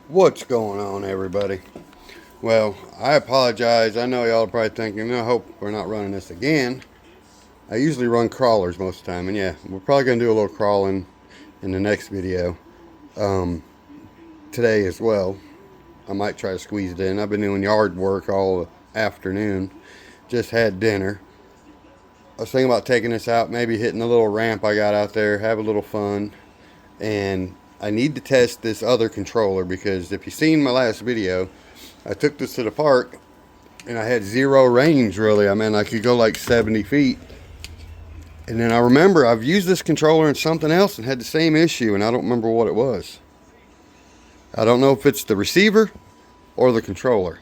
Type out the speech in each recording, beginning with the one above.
What's going on, everybody? Well, I apologize. I know y'all are probably thinking, I hope we're not running this again. I usually run crawlers most of the time, and yeah, we're probably going to do a little crawling in the next video today as well. I might try to squeeze it in. I've been doing yard work all afternoon. Just had dinner. I was thinking about taking this out, maybe hitting the little ramp I got out there, have a little fun. And I need to test this other controller because if you've seen my last video, I took this to the park and I had zero range really. I mean, I could go like 70 feet. And then I remember I've used this controller in something else and had the same issue, and I don't remember what it was. I don't know if it's the receiver or the controller.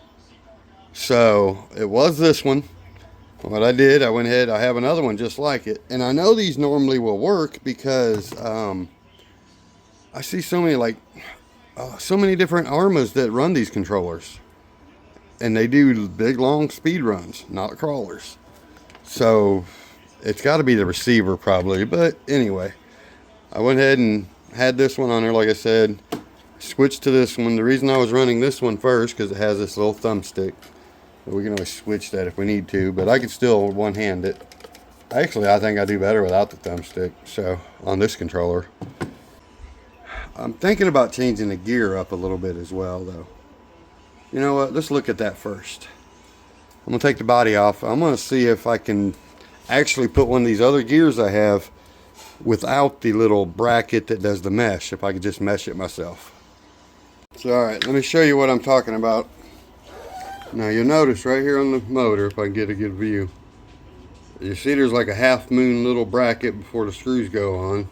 So it was this one. What I did, I went ahead, I have another one just like it. And I know these normally will work because I see so many different Arrmas that run these controllers. And they do big long speed runs, not crawlers. So it's got to be the receiver probably. But anyway, I went ahead and had this one on there, like I said. Switched to this one. The reason I was running this one first, because it has this little thumbstick. We can always switch that if we need to, but I can still one-hand it. Actually, I think I do better without the thumbstick, so on this controller. I'm thinking about changing the gear up a little bit as well, though. You know what? Let's look at that first. I'm going to take the body off. I'm going to see if I can actually put one of these other gears I have without the little bracket that does the mesh, if I could just mesh it myself. So, alright, let me show you what I'm talking about. Now, you'll notice right here on the motor, if I can get a good view, you see there's like a half moon little bracket before the screws go on.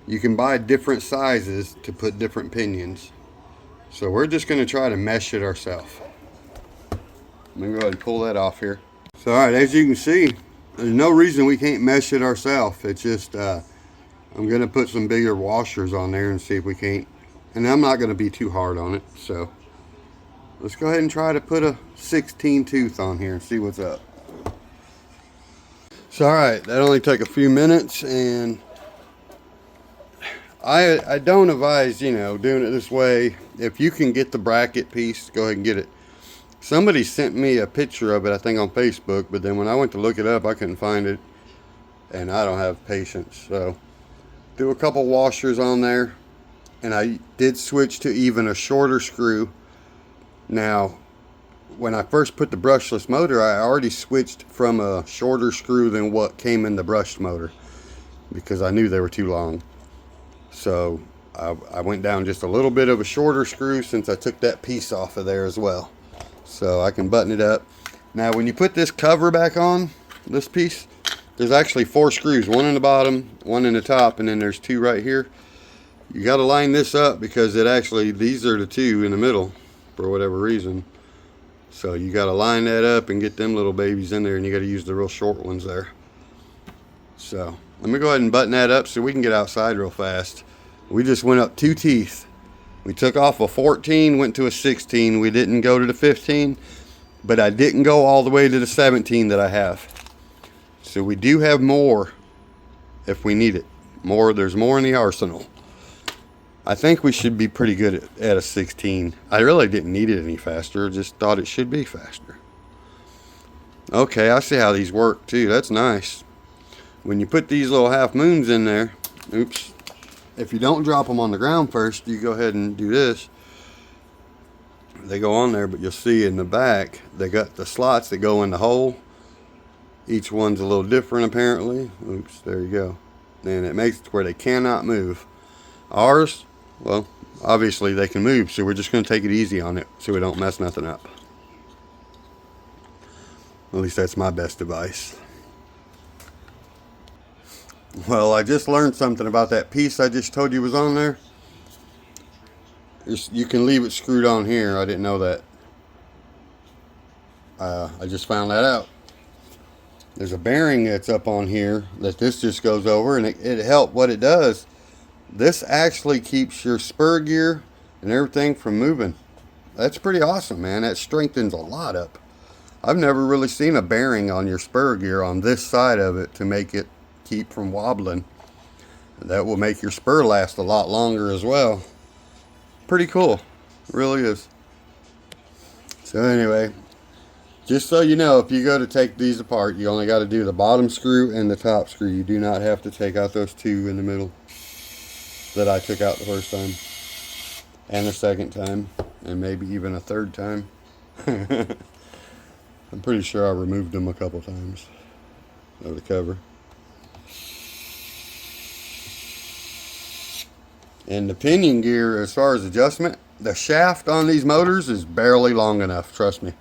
You can buy different sizes to put different pinions. So we're just going to try to mesh it ourselves. Let me go ahead and pull that off here. So alright, as you can see, there's no reason we can't mesh it ourselves. It's just, I'm going to put some bigger washers on there and see if we can't. And I'm not going to be too hard on it. So let's go ahead and try to put a 16 tooth on here and see what's up. So alright, that only took a few minutes, and I don't advise, you know, doing it this way. If you can get the bracket piece, go ahead and get it. Somebody sent me a picture of it, I think on Facebook, but then when I went to look it up, I couldn't find it, and I don't have patience. So do a couple washers on there, and I did switch to even a shorter screw. Now, when I first put the brushless motor, I already switched from a shorter screw than what came in the brushed motor because I knew they were too long. So I went down just a little bit of a shorter screw since I took that piece off of there as well. So I can button it up. Now when you put this cover back on, this piece, there's actually 4 screws, one in the bottom, one in the top, and then there's 2 right here. You got to line this up because it actually, these are the 2 in the middle for whatever reason. So you got to line that up and get them little babies in there, and you got to use the real short ones there. So let me go ahead and button that up so we can get outside real fast. We just went up 2 teeth. We took off a 14, went to a 16. We didn't go to the 15, but I didn't go all the way to the 17 that I have. So we do have more if we need it. There's more in the arsenal. I think we should be pretty good at a 16. I really didn't need it any faster, just thought it should be faster. Okay, I see how these work too. That's nice. When you put these little half moons in there, oops, if you don't drop them on the ground first, you go ahead and do this. They go on there, but you'll see in the back, they got the slots that go in the hole. Each one's a little different apparently. Oops, there you go. And it makes it where they cannot move. Ours, well, obviously they can move, so we're just going to take it easy on it so we don't mess nothing up. At least that's my best advice. Well, I just learned something about that piece I just told you was on there. You can leave it screwed on here. I didn't know that. I just found that out. There's a bearing that's up on here that this just goes over, and it helped. What it does, this actually keeps your spur gear and everything from moving. That's pretty awesome, man. That strengthens a lot up. I've never really seen a bearing on your spur gear on this side of it to make it keep from wobbling. That will make your spur last a lot longer as well. Pretty cool. It really is. So anyway, just so you know, if you go to take these apart, you only got to do the bottom screw and the top screw. You do not have to take out those two in the middle that I took out the first time. And the second time. And maybe even a third time. I'm pretty sure I removed them a couple times of the cover. And the pinion gear, as far as adjustment, the shaft on these motors is barely long enough, trust me.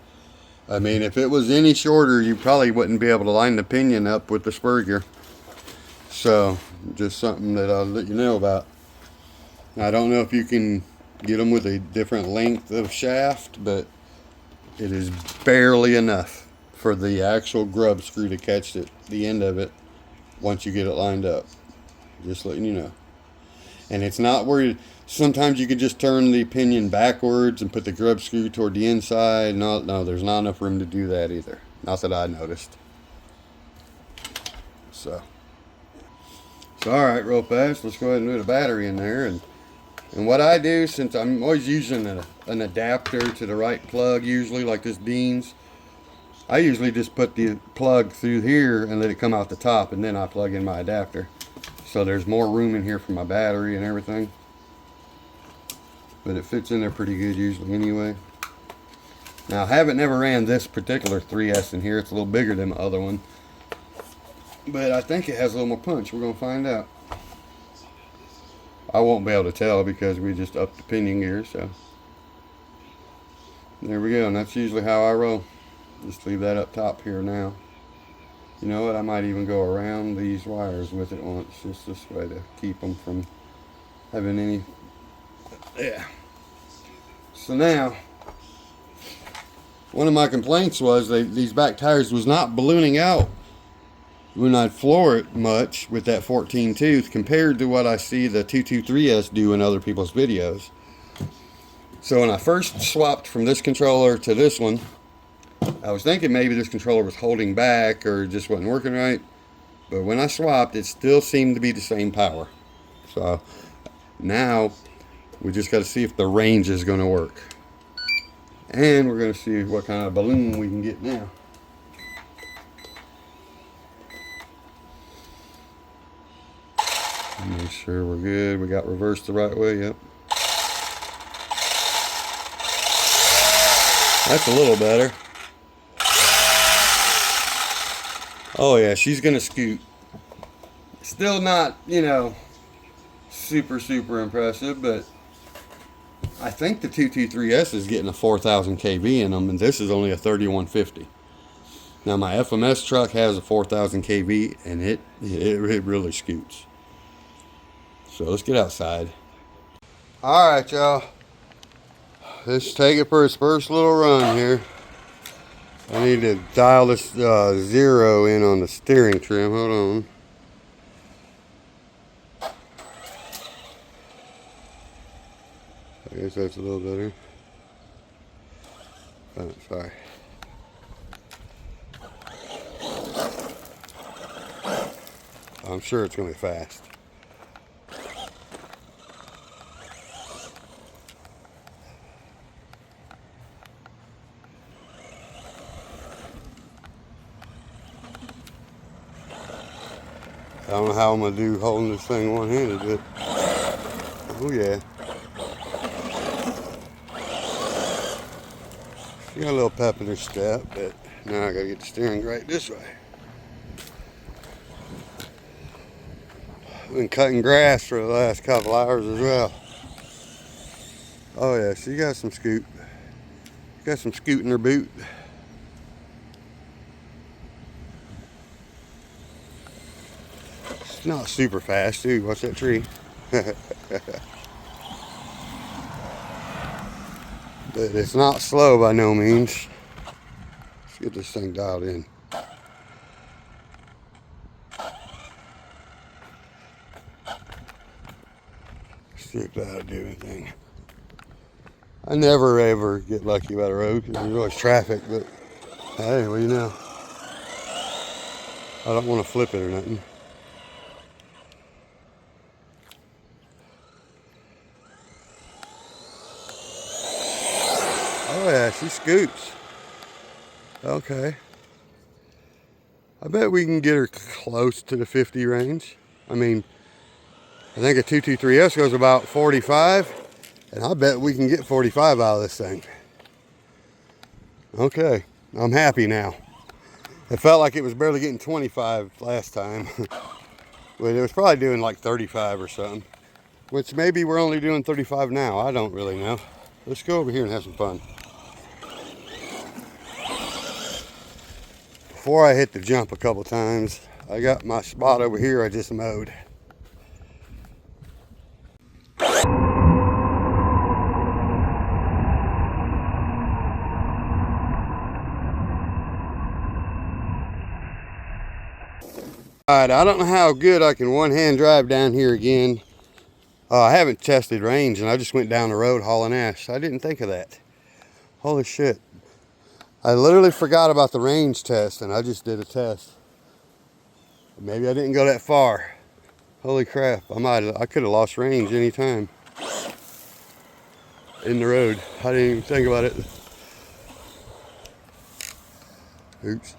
I mean, if it was any shorter, you probably wouldn't be able to line the pinion up with the spur gear. So, just something that I'll let you know about. I don't know if you can get them with a different length of shaft, but it is barely enough for the actual grub screw to catch the end of it once you get it lined up. Just letting you know. And it's not where sometimes you can just turn the pinion backwards and put the grub screw toward the inside. No, there's not enough room to do that either. Not that I noticed. So all right, real fast, let's go ahead and put a battery in there. And what I do, since I'm always using an adapter to the right plug, usually like this Dean's, I usually just put the plug through here and let it come out the top, and then I plug in my adapter. So there's more room in here for my battery and everything. But it fits in there pretty good usually anyway. Now I haven't never ran this particular 3S in here. It's a little bigger than the other one. But I think it has a little more punch. We're going to find out. I won't be able to tell because we just upped the pinion gear. So there we go. And that's usually how I roll. Just leave that up top here now. You know what, I might even go around these wires with it once, just this way to keep them from having any, yeah. So now, one of my complaints was these back tires was not ballooning out when I'd floor it much with that 14 tooth compared to what I see the 223S do in other people's videos. So when I first swapped from this controller to this one, I was thinking maybe this controller was holding back or just wasn't working right. But when I swapped, it still seemed to be the same power. So now we just got to see if the range is going to work. And we're going to see what kind of balloon we can get now. Make sure we're good. We got reversed the right way. Yep. That's a little better. Oh yeah, she's gonna scoot. Still not, you know, super impressive, but I think the 223S is getting a 4,000 kV in them, and this is only a 3150. Now my FMS truck has a 4,000 kV, and it really scoots. So let's get outside. All right, y'all. Let's take it for its first little run here. I need to dial this 0 in on the steering trim. Hold on. I guess that's a little better. Oh, sorry. I'm sure it's going to be fast. I don't know how I'm going to do holding this thing one-handed, but oh yeah. She got a little pep in her step, but now I got to get the steering right this way. Been cutting grass for the last couple hours as well. Oh yeah, she got some scoot. Got some scoot in her boot. It's not super fast too. Watch that tree. But it's not slow by no means. Let's get this thing dialed in. See if that'll do anything. I never ever get lucky by the road because there's always traffic, but hey, well, you know, I don't want to flip it or nothing. Oh yeah, she scoots. Okay. I bet we can get her close to the 50 range. I mean, I think a 223S goes about 45, and I bet we can get 45 out of this thing. Okay, I'm happy now. It felt like it was barely getting 25 last time. But it was probably doing like 35 or something. Which maybe we're only doing 35 now. I don't really know. Let's go over here and have some fun. Before I hit the jump a couple times, I got my spot over here I just mowed. Alright, I don't know how good I can one-hand drive down here again. I haven't tested range, and I just went down the road hauling ash. I didn't think of that. Holy shit. I literally forgot about the range test, and I just did a test. Maybe I didn't go that far. Holy crap, I could have lost range anytime. In the road. I didn't even think about it. Oops.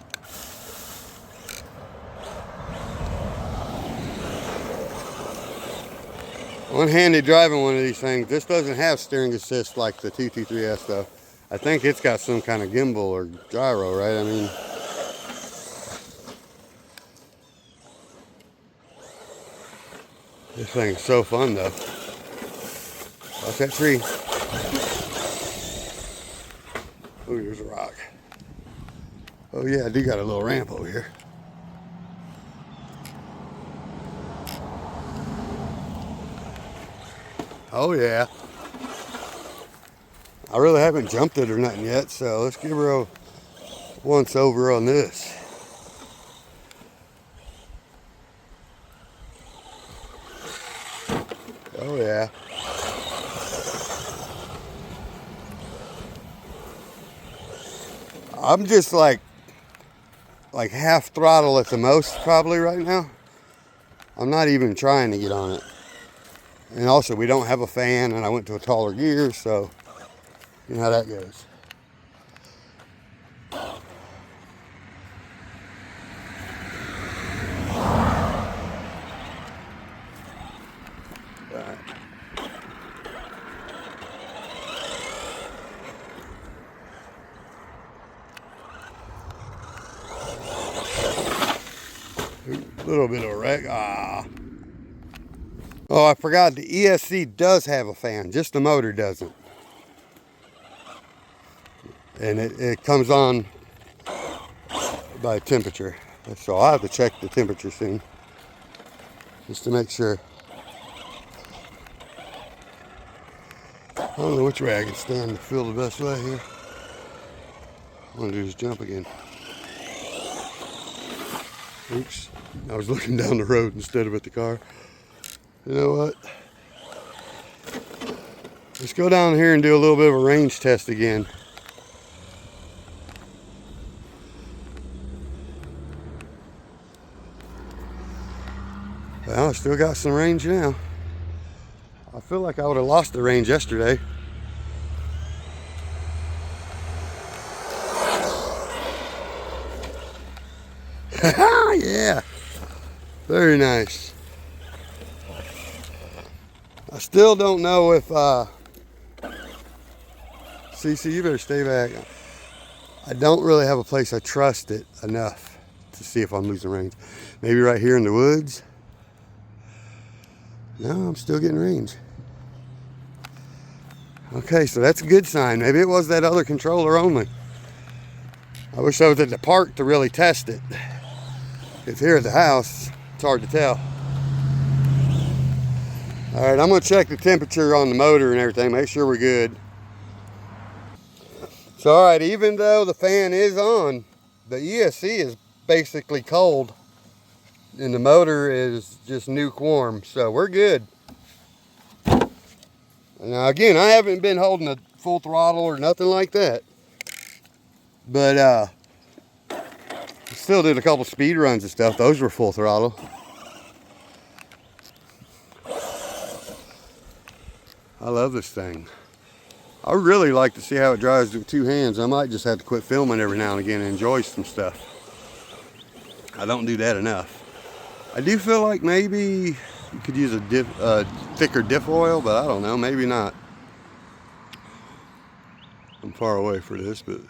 One-handed driving one of these things. This doesn't have steering assist like the 223S though. I think it's got some kind of gimbal or gyro, right? I mean, this thing's so fun though. Watch that tree. Oh, there's a rock. Oh yeah, I do got a little ramp over here. Oh yeah. I really haven't jumped it or nothing yet, so let's give her a once over on this. Oh yeah. I'm just like half throttle at the most probably right now. I'm not even trying to get on it. And also we don't have a fan, and I went to a taller gear, so you know how that goes. A little bit of a wreck. Oh, I forgot the ESC does have a fan, just the motor doesn't. And it comes on by temperature. So I'll have to check the temperature soon, just to make sure. I don't know which way I can stand to feel the best way here. I'm gonna do this jump again. Oops, I was looking down the road instead of at the car. You know what? Let's go down here and do a little bit of a range test again. Well, I still got some range now. I feel like I would have lost the range yesterday. Yeah, very nice. I still don't know if CC, you better stay back. I don't really have a place I trust it enough to see if I'm losing range. Maybe right here in the woods. No, I'm still getting range. Okay, so that's a good sign. Maybe it was that other controller only. I wish I was at the park to really test it. If here at the house, it's hard to tell. All right, I'm gonna check the temperature on the motor and everything, make sure we're good. So, all right, even though the fan is on, the ESC is basically cold and the motor is just lukewarm, so we're good. Now again, I haven't been holding a full throttle or nothing like that, but still did a couple speed runs and stuff. Those were full throttle. I love this thing. I really like to see how it dries with 2 hands. I might just have to quit filming every now and again and enjoy some stuff. I don't do that enough. I do feel like maybe you could use a thicker diff oil, but I don't know, maybe not. I'm far away for this, but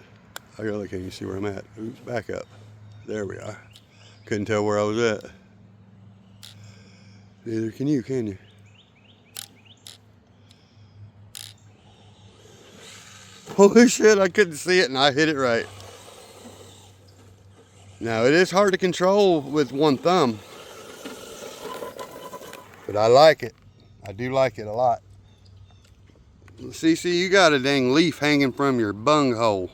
I really can't see where I'm at. Oops, back up. There we are. Couldn't tell where I was at. Neither can you, can you? Holy shit, I couldn't see it and I hit it right. Now, it is hard to control with one thumb, but I like it. I do like it a lot. CC, you got a dang leaf hanging from your bung hole.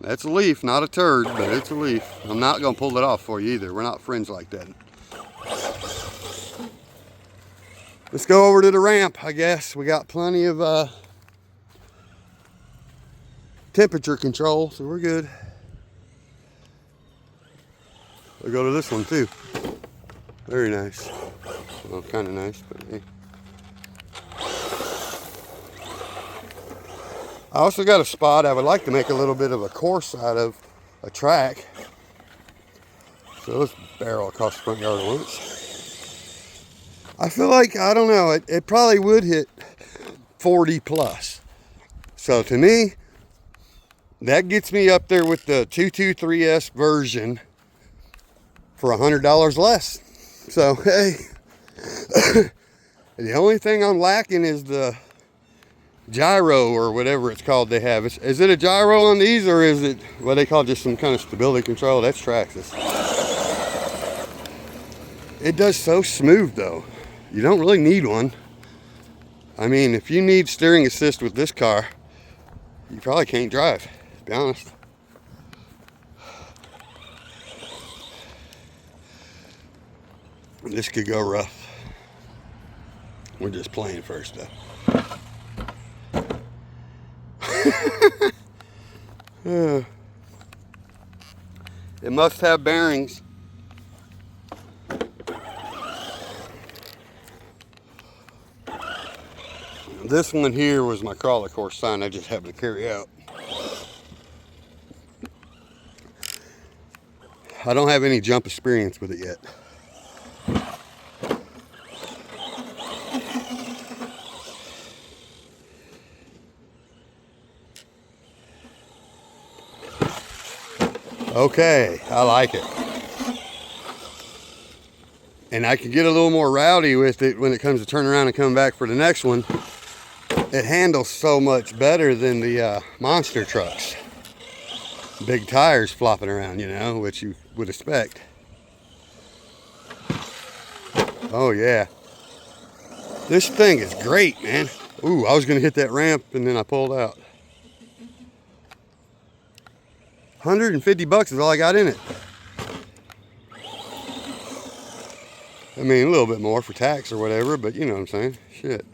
That's a leaf, not a turd, but it's a leaf. I'm not gonna pull it off for you either. We're not friends like that. Let's go over to the ramp, I guess. We got plenty of temperature control, so we're good. We'll go to this one too. Very nice. Well, kind of nice, but hey. I also got a spot I would like to make a little bit of a course out of, a track. So let's barrel across the front yard at once. I feel like, I don't know, it probably would hit 40 plus. So to me, that gets me up there with the 223S version for $100 less. So, hey, the only thing I'm lacking is the gyro or whatever it's called they have. Is it a gyro on these, or is it what they call just some kind of stability control? That's Traxxas. It does so smooth though. You don't really need one. I mean, if you need steering assist with this car, you probably can't drive, to be honest. This could go rough. We're just playing first though. It must have bearings. This one here was my crawler course sign I just happened to carry out. I don't have any jump experience with it yet. Okay, I like it. And I can get a little more rowdy with it when it comes to turn around and come back for the next one. It handles so much better than the monster trucks. Big tires flopping around, you know, which you would expect. Oh yeah. This thing is great, man. Ooh, I was gonna hit that ramp and then I pulled out. 150 bucks is all I got in it. I mean, a little bit more for tax or whatever, but you know what I'm saying. Shit.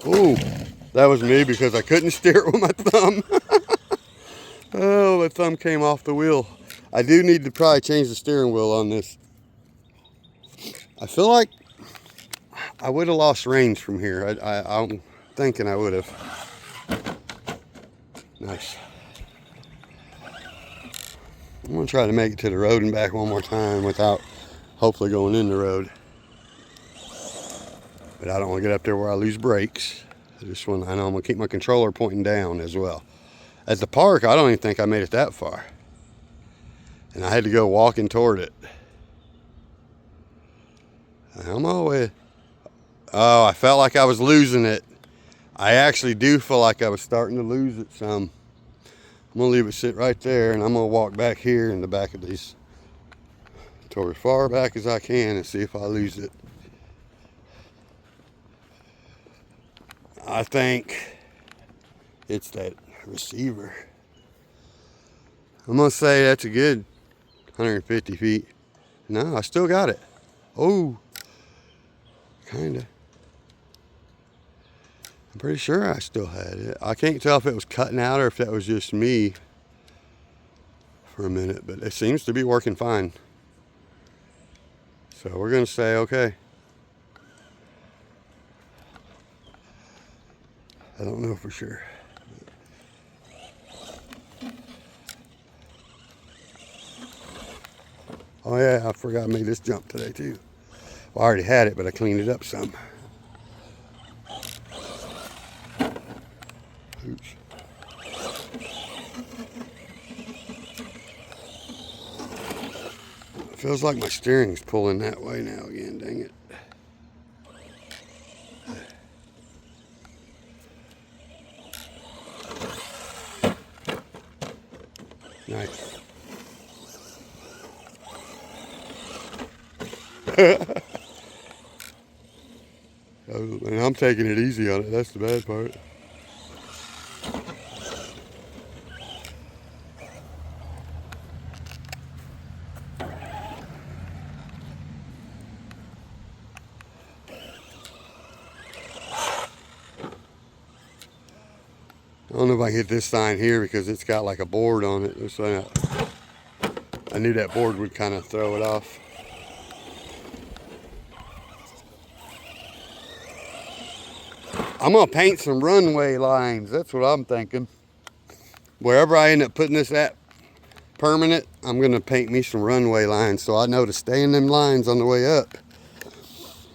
Ooh, that was me because I couldn't steer it with my thumb. Oh, my thumb came off the wheel. I do need to probably change the steering wheel on this. I feel like I would have lost range from here. I'm thinking I would have. Nice. I'm going to try to make it to the road and back one more time without hopefully going in the road. But I don't want to get up there where I lose brakes. I know I'm going to keep my controller pointing down as well. At the park, I don't even think I made it that far. And I had to go walking toward it. I'm all the way. Oh, I felt like I was losing it. I actually do feel like I was starting to lose it some. I'm going to leave it sit right there, and I'm going to walk back here in the back of these toward as far back as I can and see if I lose it. I think it's that receiver. I'm going to say that's a good 150 feet. No, I still got it. Oh, kind of. I'm pretty sure I still had it. I can't tell if it was cutting out or if that was just me for a minute, but it seems to be working fine. So we're gonna say okay. I don't know for sure. Oh yeah, I forgot I made this jump today too. Well, I already had it, but I cleaned it up some. Oops. It feels like my steering's pulling that way now again, dang it. Nice. And I'm taking it easy on it, that's the bad part. I don't know if I can hit this sign here because it's got like a board on it. I knew that board would kind of throw it off. I'm gonna paint some runway lines. That's what I'm thinking. Wherever I end up putting this at permanent, I'm gonna paint me some runway lines so I know to stay in them lines on the way up.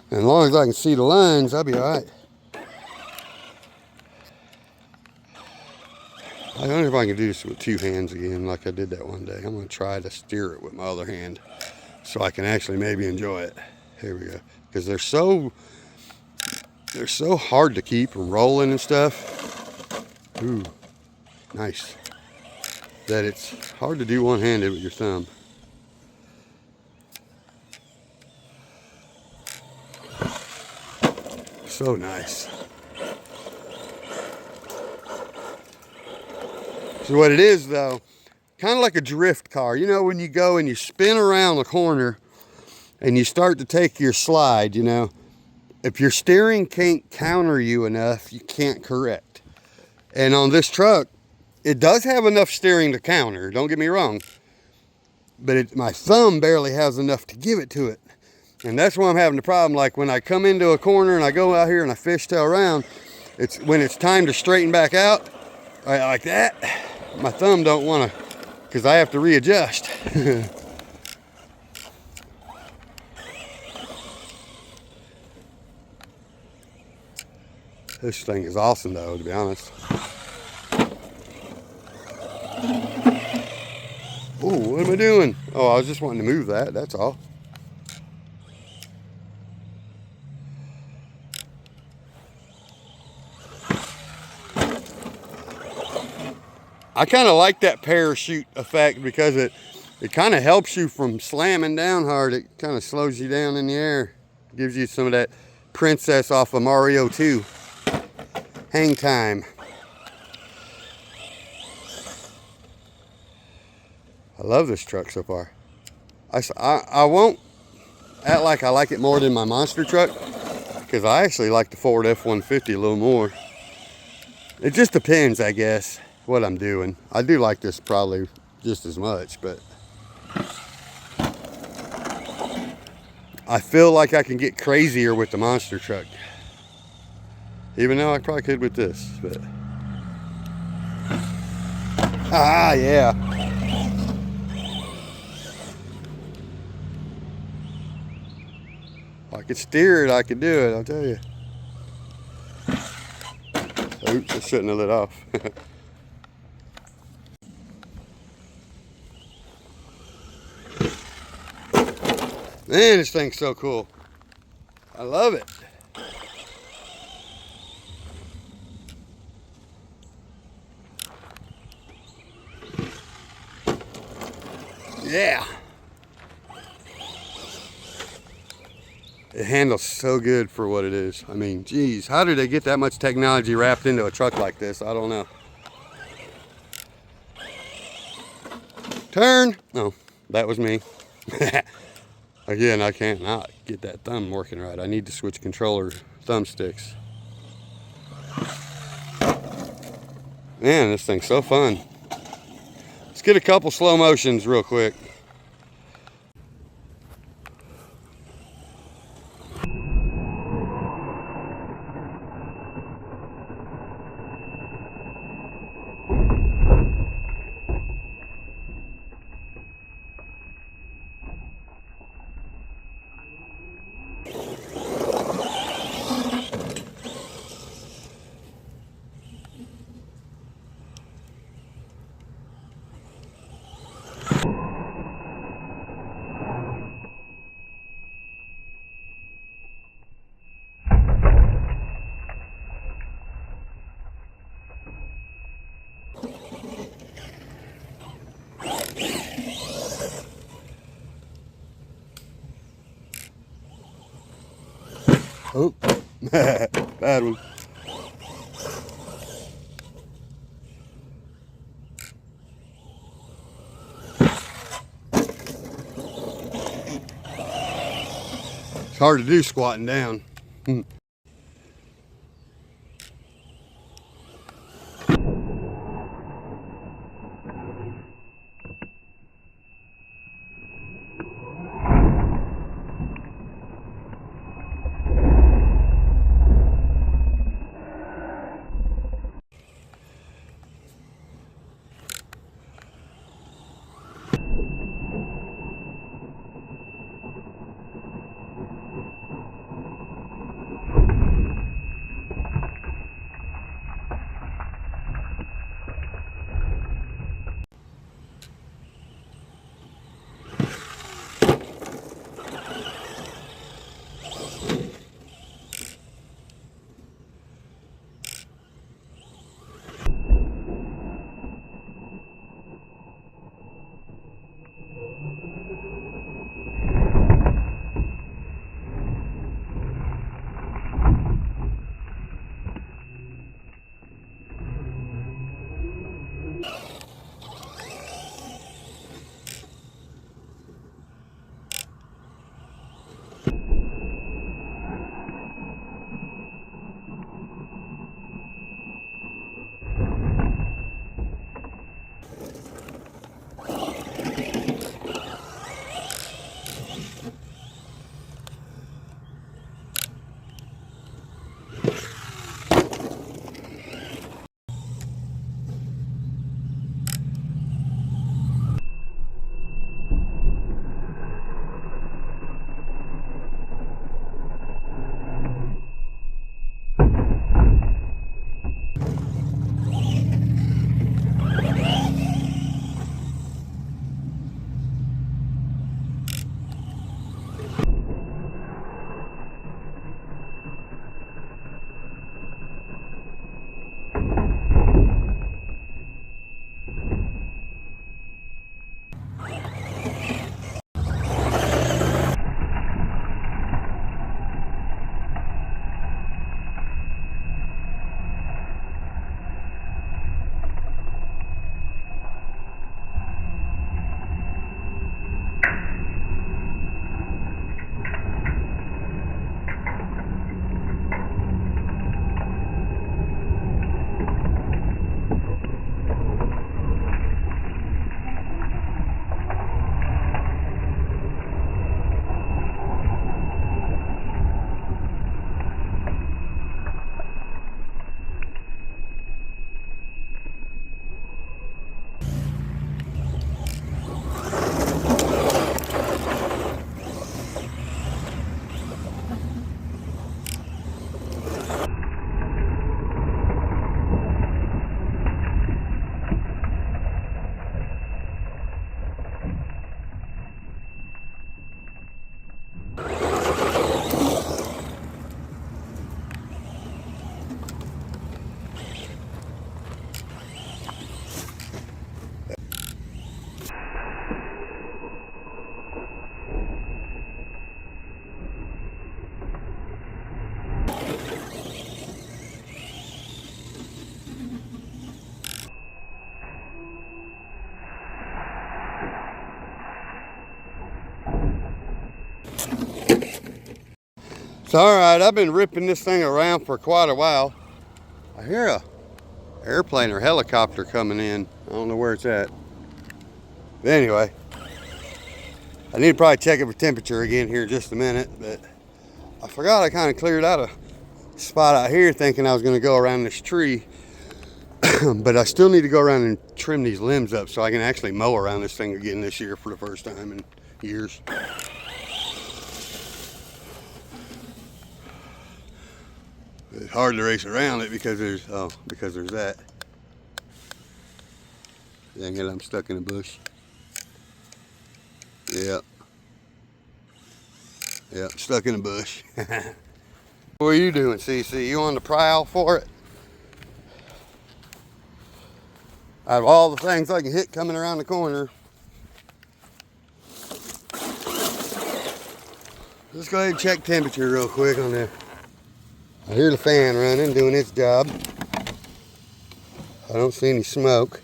And as long as I can see the lines, I'll be all right. I don't know if I can do this with two hands again like I did that one day. I'm going to try to steer it with my other hand so I can actually maybe enjoy it. Here we go. Because they're so hard to keep and rolling and stuff. Ooh, nice. That it's hard to do one-handed with your thumb. So nice. So what it is though, kind of like a drift car. You know when you go and you spin around the corner and you start to take your slide, you know, if your steering can't counter you enough, you can't correct. And on this truck, it does have enough steering to counter, don't get me wrong. But my thumb barely has enough to give it to it. And that's why I'm having the problem. Like when I come into a corner and I go out here and I fishtail around, it's when it's time to straighten back out, like that, my thumb don't want to, because I have to readjust. This thing is awesome though, to be honest. Oh, what am I doing? Oh, I was just wanting to move that, that's all. I kind of like that parachute effect because it kind of helps you from slamming down hard. It kind of slows you down in the air. Gives you some of that princess off of Mario 2. Hang time. I love this truck so far. I won't act like I like it more than my monster truck because I actually like the Ford F-150 a little more. It just depends, I guess, what I'm doing. I do like this probably just as much, but I feel like I can get crazier with the monster truck. Even though I probably could with this, but yeah. If I could steer it, I could do it, I'll tell you. Oops, I shouldn't have lit off. Man, this thing's so cool. I love it. Yeah. It handles so good for what it is. I mean, geez, how did they get that much technology wrapped into a truck like this? I don't know. Turn. No, that was me. Again, I can't not get that thumb working right. I need to switch controller thumbsticks. Man, this thing's so fun. Let's get a couple slow motions real quick. Oh, bad one. It's hard to do squatting down. It's all right. I've been ripping this thing around for quite a while. I hear a airplane or helicopter coming in. I don't know where it's at. But anyway, I need to probably check it for temperature again here in just a minute, but I forgot I kind of cleared out a spot out here thinking I was going to go around this tree. But I still need to go around and trim these limbs up so I can actually mow around this thing again this year for the first time in years. It's hard to race around it because there's that. Dang it, I'm stuck in a bush. Yep. Yep, stuck in a bush. What are you doing, CC? You on the prowl for it? Out of all the things I can hit coming around the corner, let's go ahead and check temperature real quick on the I hear the fan running, doing its job. I don't see any smoke.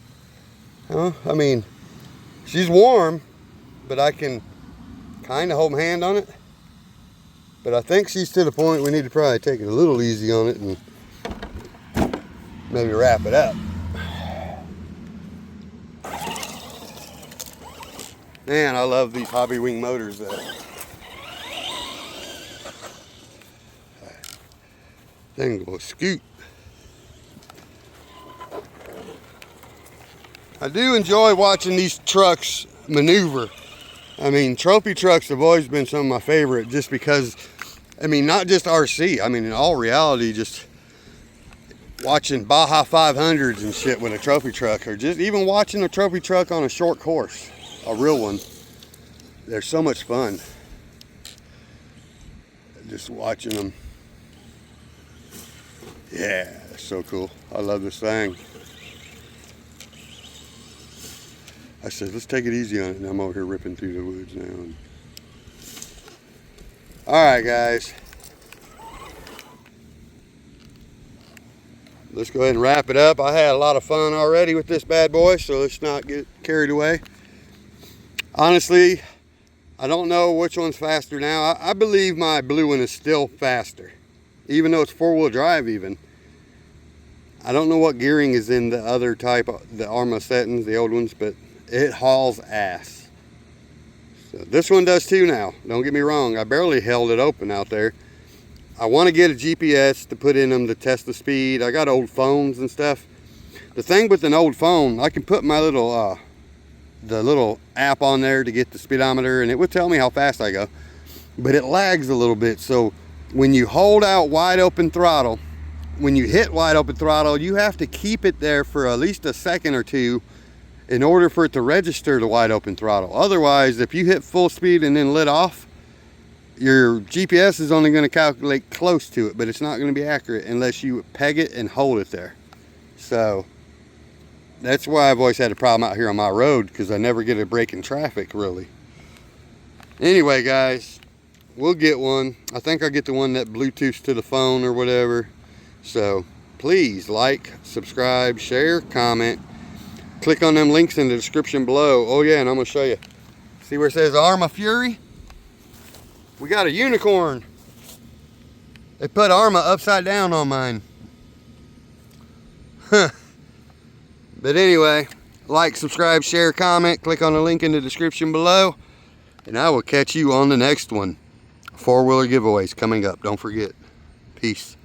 Huh? I mean, she's warm, but I can kind of hold my hand on it. But I think she's to the point we need to probably take it a little easy on it and maybe wrap it up. Man, I love these Hobbywing motors though. Thing will scoot. I do enjoy watching these trucks maneuver. I mean, trophy trucks have always been some of my favorite just because, I mean, not just RC. I mean, in all reality, just watching Baja 500s and shit with a trophy truck, or just even watching a trophy truck on a short course, a real one. They're so much fun. Just watching them. Yeah, that's so cool. I love this thing. I said, let's take it easy on it. And I'm over here ripping through the woods now. Alright, guys. Let's go ahead and wrap it up. I had a lot of fun already with this bad boy, so let's not get carried away. Honestly, I don't know which one's faster now. I believe my blue one is still faster, even though it's four-wheel drive even. I don't know what gearing is in the other type, the Arrma settings, the old ones, but it hauls ass. So this one does too now. Don't get me wrong. I barely held it open out there. I want to get a GPS to put in them to test the speed. I got old phones and stuff. The thing with an old phone, I can put my little, the little app on there to get the speedometer, and it would tell me how fast I go. But it lags a little bit. So when you hold out wide open throttle, when you hit wide open throttle, you have to keep it there for at least a second or two in order for it to register the wide open throttle. Otherwise, if you hit full speed and then lit off, your GPS is only going to calculate close to it, but it's not going to be accurate unless you peg it and hold it there. So that's why I've always had a problem out here on my road, because I never get a break in traffic really. Anyway, guys, we'll get one. I think I'll get the one that Bluetooths to the phone or whatever. So please like, subscribe, share, comment. Click on them links in the description below. Oh yeah, and I'm gonna show you. See where it says Arrma Fury? We got a unicorn. They put Arrma upside down on mine. Huh. But anyway, like, subscribe, share, comment. Click on the link in the description below. And I will catch you on the next one. Four-wheeler giveaways coming up. Don't forget. Peace.